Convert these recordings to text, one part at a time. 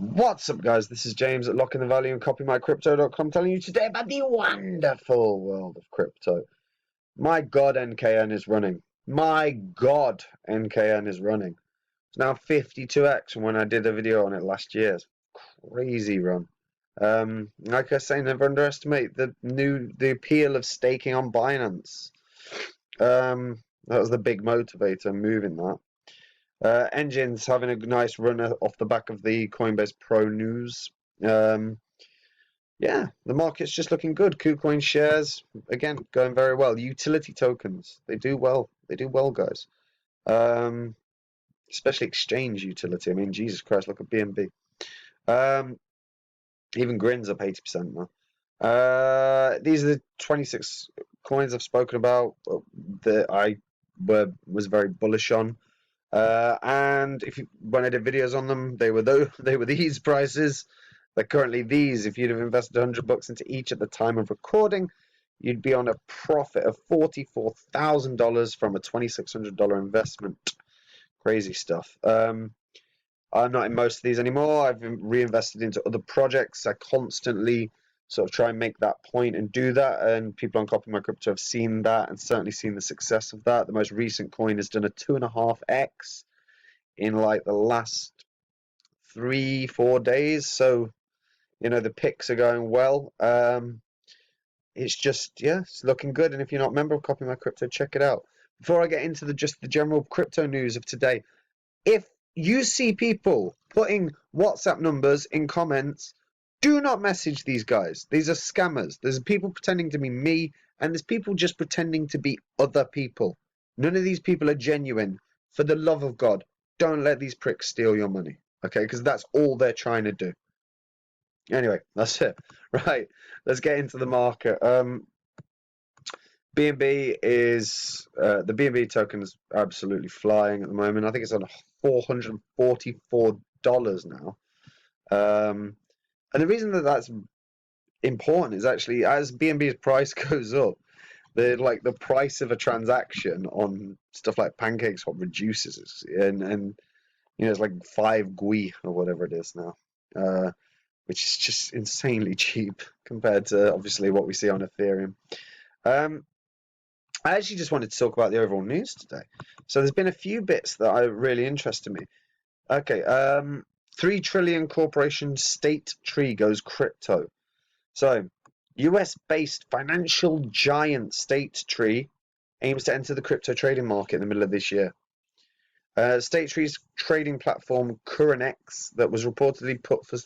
What's up, guys? This is James at Locking the Value and CopyMyCrypto.com telling you today about the wonderful world of crypto. My God, NKN is running. My God, NKN is running. It's now 52x from when I did a video on it last year. It's a crazy run. Like I say, never underestimate the appeal of staking on Binance. That was the big motivator moving that. Engine's having a nice run off the back of the Coinbase Pro news. Yeah, the market's just looking good. KuCoin shares, again, going very well. Utility tokens, they do well. They do well, guys. Especially exchange utility. I mean, Jesus Christ, look at BNB. Even Grin's up 80% now. These are the 26 coins I've spoken about that I was very bullish on. And when I did videos on them, they were these prices. They're currently these. If you'd have invested $100 into each at the time of recording, you'd be on a profit of $44,000 from a $2,600 investment. Crazy stuff. I'm not in most of these anymore. I've reinvested into other projects. I constantly sort of try and make that point and do that, and people on Copy My Crypto have seen that and certainly seen the success of that. The most recent coin has done a 2.5x in like the last 3-4 days, so you know the picks are going well. It's just, yeah, it's looking good. And if you're not a member of Copy My Crypto, check it out. Before I get into the general crypto news of today, if you see people putting WhatsApp numbers in comments, do not message these guys. These are scammers. There's people pretending to be me, and there's people just pretending to be other people. None of these people are genuine. For the love of God, don't let these pricks steal your money, okay? Because that's all they're trying to do. Anyway, that's it. Right, let's get into the market. BNB is the BNB token is absolutely flying at the moment. I think it's on $444 now. And the reason that that's important is actually as BNB's price goes up, the price of a transaction on stuff like PancakeSwap reduces, and you know it's like 5 GUI or whatever it is now, which is just insanely cheap compared to obviously what we see on Ethereum. I actually just wanted to talk about the overall news today. So there's been a few bits that are really interested me. Okay, 3 trillion corporation state tree goes crypto. So, US-based financial giant State Tree aims to enter the crypto trading market in the middle of this year. State Tree's trading platform CurrentX, that was reportedly put for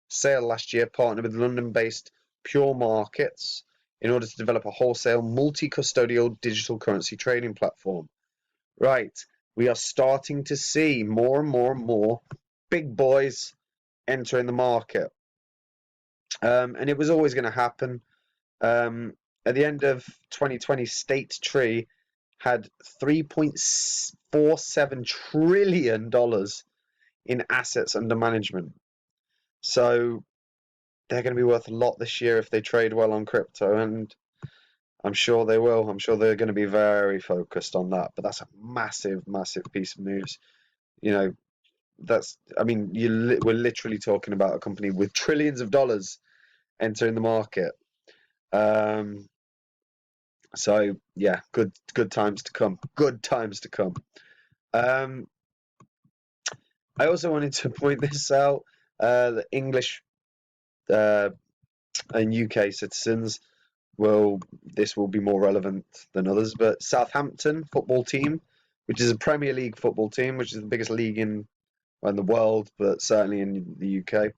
sale last year, partnered with London-based Pure Markets in order to develop a wholesale multi-custodial digital currency trading platform. Right, we are starting to see more and more big boys entering the market. And it was always going to happen. At the end of 2020, State Tree had $3.47 trillion in assets under management. So they're going to be worth a lot this year if they trade well on crypto, and I'm sure they will. I'm sure they're going to be very focused on that. But that's a massive piece of news. You know, we're literally talking about a company with trillions of dollars entering the market. So yeah, good times to come. Good times to come. I also wanted to point this out. The English and UK citizens this will be more relevant than others, but Southampton football team, which is a Premier League football team, which is the biggest league in the world, but certainly in the UK,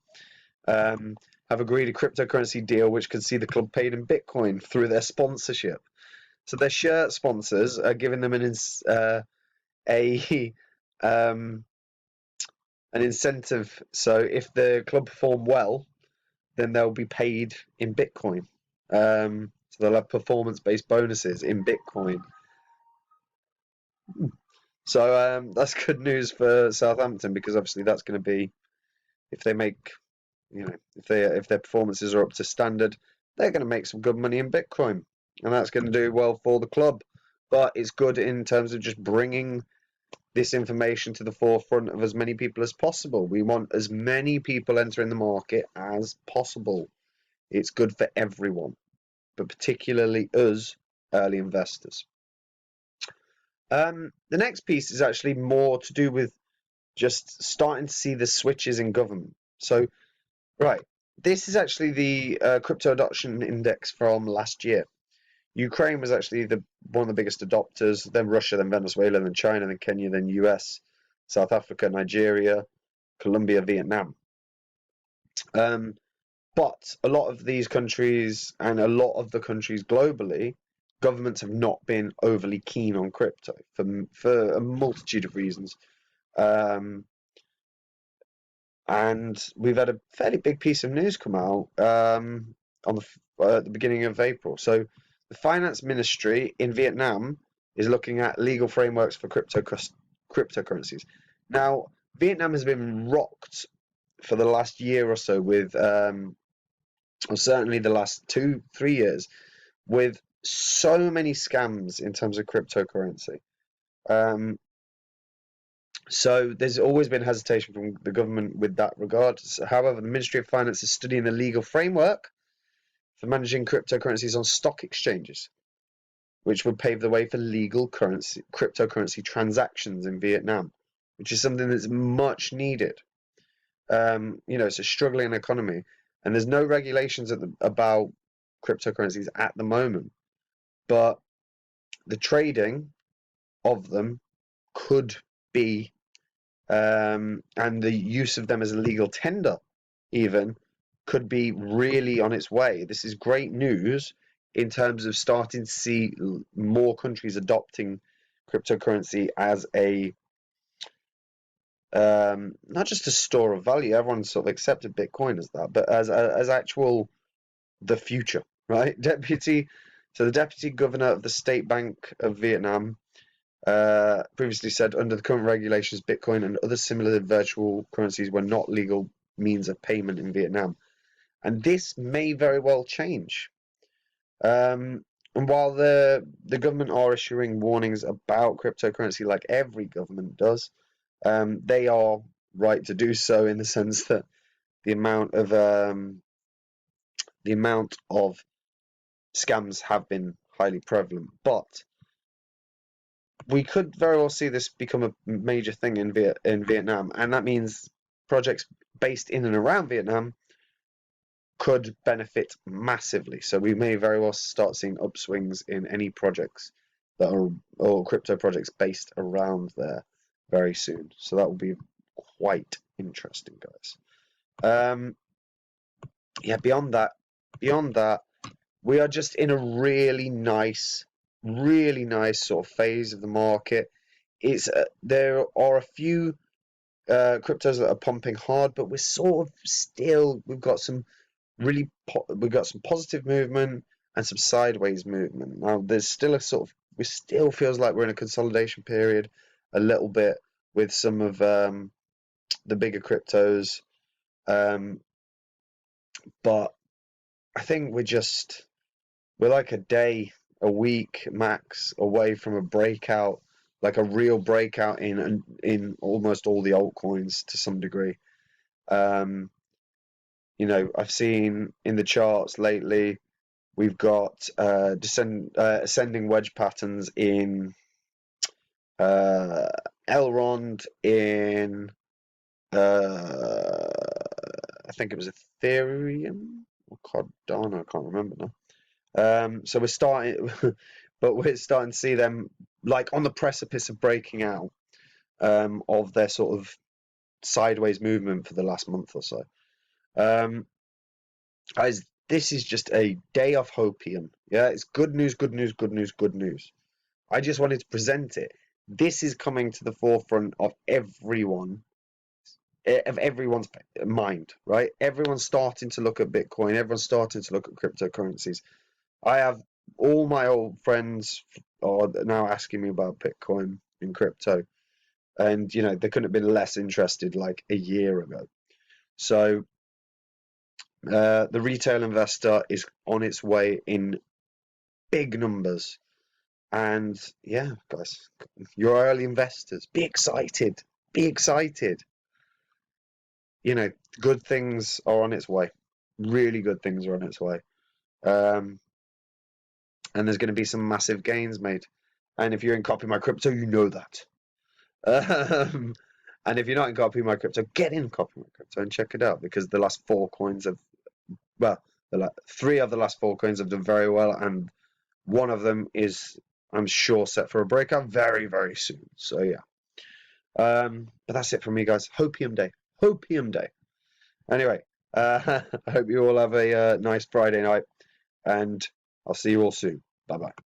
have agreed a cryptocurrency deal which could see the club paid in Bitcoin through their sponsorship. So their shirt sponsors are giving them an incentive. So if the club perform well, then they'll be paid in Bitcoin. So they'll have performance-based bonuses in Bitcoin. So that's good news for Southampton, because obviously that's going to be, if they make, you know, if their performances are up to standard, they're going to make some good money in Bitcoin, and that's going to do well for the club. But it's good in terms of just bringing this information to the forefront of as many people as possible. We want as many people entering the market as possible. It's good for everyone, but particularly us early investors. The next piece is actually more to do with just starting to see the switches in government. So, right, this is actually the crypto adoption index from last year. Ukraine was actually one of the biggest adopters, then Russia, then Venezuela, then China, then Kenya, then US, South Africa, Nigeria, Colombia, Vietnam. But a lot of these countries and a lot of the countries globally, governments have not been overly keen on crypto for a multitude of reasons. And we've had a fairly big piece of news come out on the beginning of April. So the finance ministry in Vietnam is looking at legal frameworks for cryptocurrencies. Now, Vietnam has been rocked for the last year or so with, or certainly the last 2-3 years, with so many scams in terms of cryptocurrency. So there's always been hesitation from the government with that regard. However, the Ministry of Finance is studying the legal framework for managing cryptocurrencies on stock exchanges, which would pave the way for legal cryptocurrency transactions in Vietnam, which is something that's much needed. It's a struggling economy, and there's no regulations about cryptocurrencies at the moment, but the trading of them could be and the use of them as a legal tender even could be really on its way. This is great news in terms of starting to see more countries adopting cryptocurrency as a not just a store of value. Everyone sort of accepted Bitcoin as that, but as actual the future, right? The deputy governor of the State Bank of Vietnam previously said under the current regulations, Bitcoin and other similar virtual currencies were not legal means of payment in Vietnam. And this may very well change. And while the government are issuing warnings about cryptocurrency like every government does, they are right to do so in the sense that the amount of scams have been highly prevalent. But we could very well see this become a major thing in Vietnam, and that means projects based in and around Vietnam could benefit massively. So we may very well start seeing upswings in any projects that are or crypto projects based around there very soon. So that will be quite interesting, guys. Beyond that, we are just in a really nice sort of phase of the market. There are a few cryptos that are pumping hard, but we're sort of we've got some positive movement and some sideways movement. Now there's still we still feels like we're in a consolidation period a little bit with some of the bigger cryptos, but I think we're like a week max away from a breakout, like a real breakout in almost all the altcoins to some degree. I've seen in the charts lately we've got ascending wedge patterns in Elrond, in I think it was Ethereum or Cardano, I can't remember now. So we're starting, but we're starting to see them like on the precipice of breaking out of their sort of sideways movement for the last month or so. Guys, this is just a day of hopium. Yeah, it's good news, good news, good news, good news. I just wanted to present it. This is coming to the forefront of everyone's mind, right? Everyone's starting to look at Bitcoin. Everyone's starting to look at cryptocurrencies. I have all my old friends are now asking me about Bitcoin and crypto, and they couldn't have been less interested like a year ago. So the retail investor is on its way in big numbers, And yeah, guys, you're early investors. Be excited. Be excited. You know, good things are on its way. Really good things are on its way. Um, and there's going to be some massive gains made. And if you're in Copy My Crypto, you know that. Um, and if you're not in Copy My Crypto, get in Copy My Crypto and check it out because the last four coins have, well, three of the last four coins have done very well, and one of them is, I'm sure, set for a breakout very, very soon. So yeah. But that's it from me, guys. Hopium day. Hopium day. Anyway, I hope you all have a nice Friday night, and I'll see you all soon. Bye bye.